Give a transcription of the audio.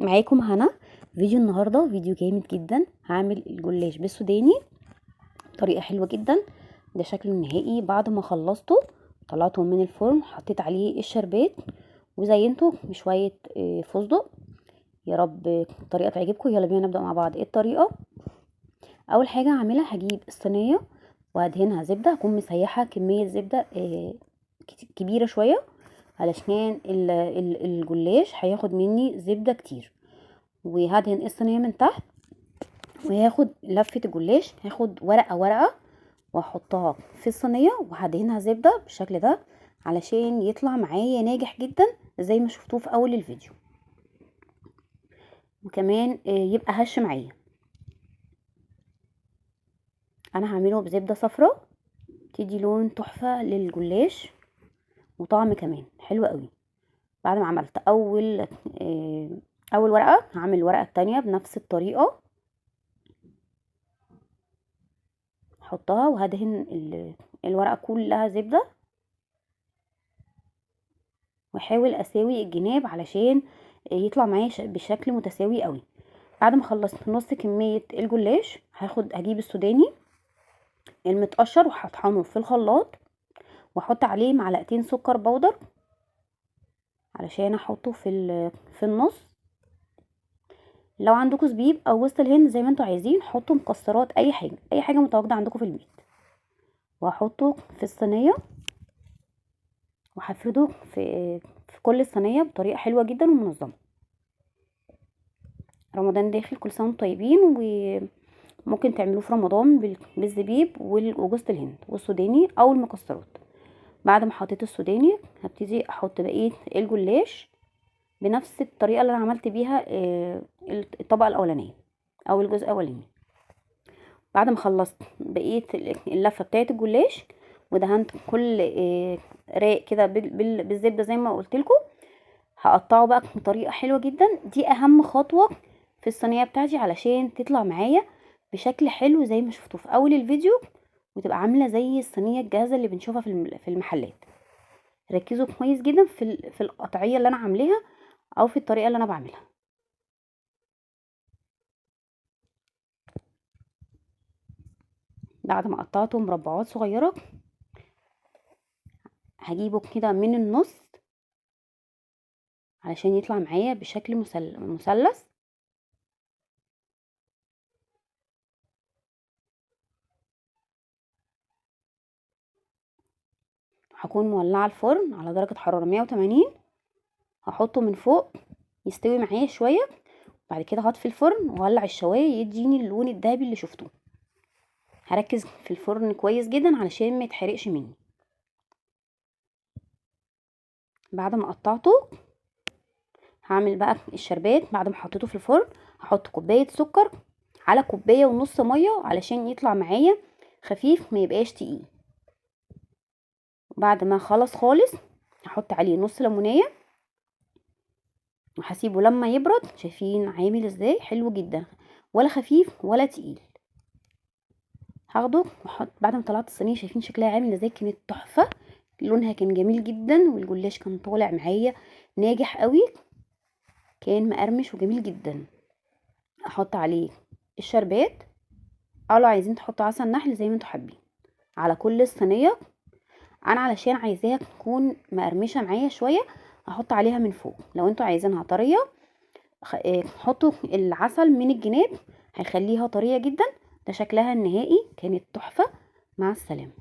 معاكم هنا. فيديو النهارده فيديو جامد جدا. هعمل الجلاش بالسوداني بطريقه حلوه جدا. ده شكله النهائي بعد ما خلصته. طلعته من الفرن، حطيت عليه الشربات وزينته بشويه فستق. يا رب الطريقه تعجبكم. يلا بينا نبدا مع بعض. ايه الطريقه؟ اول حاجه هعملها، هجيب الصينيه وهدهنها زبده. هكون مسيحه كميه زبده كبيره شويه علشان الجلاش هياخد مني زبده كتير. وهدهن الصينيه من تحت، وهاخد لفه الجلاش، هاخد ورقه ورقه واحطها في الصينيه وهدهنها زبده بالشكل ده علشان يطلع معايا ناجح جدا زي ما شفتوه في اول الفيديو، وكمان يبقى هش معايا. انا هعمله بزبده صفراء تدي لون تحفه للجلاش وطعم كمان حلو قوي. بعد ما عملت اول ورقه، هعمل الورقه التانية بنفس الطريقه، احطها وهدهن الورقه كلها زبده، واحاول اساوي الجناب علشان يطلع معايا بشكل متساوي قوي. بعد ما خلصت نص كميه الجلاش، هجيب السوداني المتقشر وهطحنه في الخلاط، واحط عليه معلقتين سكر بودر علشان احطه في النص. لو عندكم زبيب او وسط الهند زي ما انتوا عايزين، حطوا مكسرات، اي حاجه متواجده عندكم في البيت، وهحطه في الصينيه وهفرده في كل الصينيه بطريقه حلوه جدا ومنظمه. رمضان داخل، كل سنه وانتم طيبين. وممكن تعملوه في رمضان بالزبيب وجوز الهند والسوداني او المكسرات. بعد ما حطيت السوداني، هبتدي احط بقيه الجلاش بنفس الطريقه اللي انا عملت بيها الطبقه الاولانيه او الجزء الاولاني. بعد ما خلصت بقيه اللفه بتاعه الجلاش ودهنت كل راق كده بالزبده زي ما قلت لكم، هقطعه بقى بطريقه حلوه جدا. دي اهم خطوه في الصينيه بتاعتي علشان تطلع معايا بشكل حلو زي ما شفتوا في اول الفيديو، وتبقى عامله زي الصينيه الجاهزه اللي بنشوفها في المحلات. ركزوا كويس جدا في القطعيه اللي انا عاملاها او في الطريقه اللي انا بعملها. بعد ما قطعته مربعات صغيره، هجيبه كده من النص علشان يطلع معايا بشكل مثلث. هكون مولعه الفرن على درجه حراره 180. هحطه من فوق يستوي معايا شويه، بعد كده هطفي الفرن واولع الشوايه يديني اللون الذهبي اللي شفتوه. هركز في الفرن كويس جدا علشان ما يتحرقش مني. بعد ما قطعته، هعمل بقى الشربات. بعد ما حطيته في الفرن، هحط كوبايه سكر على كوبايه ونص ميه علشان يطلع معايا خفيف ما يبقاش تقيل. بعد ما خلص خالص، هحط عليه نص ليمونيه وهسيبه لما يبرد. شايفين عامل ازاي؟ حلو جدا، ولا خفيف ولا تقيل. هاخده واحط. بعد ما طلعت الصينيه، شايفين شكلها عامل ازاي؟ كانت تحفه، لونها كان جميل جدا، والجلاش كان طالع معايا ناجح قوي، كان مقرمش وجميل جدا. احط عليه الشربات، او لو عايزين تحطوا عسل نحل زي ما انتوا حابين على كل الصينيه. انا علشان عايزاها تكون مقرمشه معايا شويه، هحط عليها من فوق. لو انتوا عايزينها طريه، حطوا العسل من الجناب، هيخليها طريه جدا. ده شكلها النهائي، كانت تحفه. مع السلامه.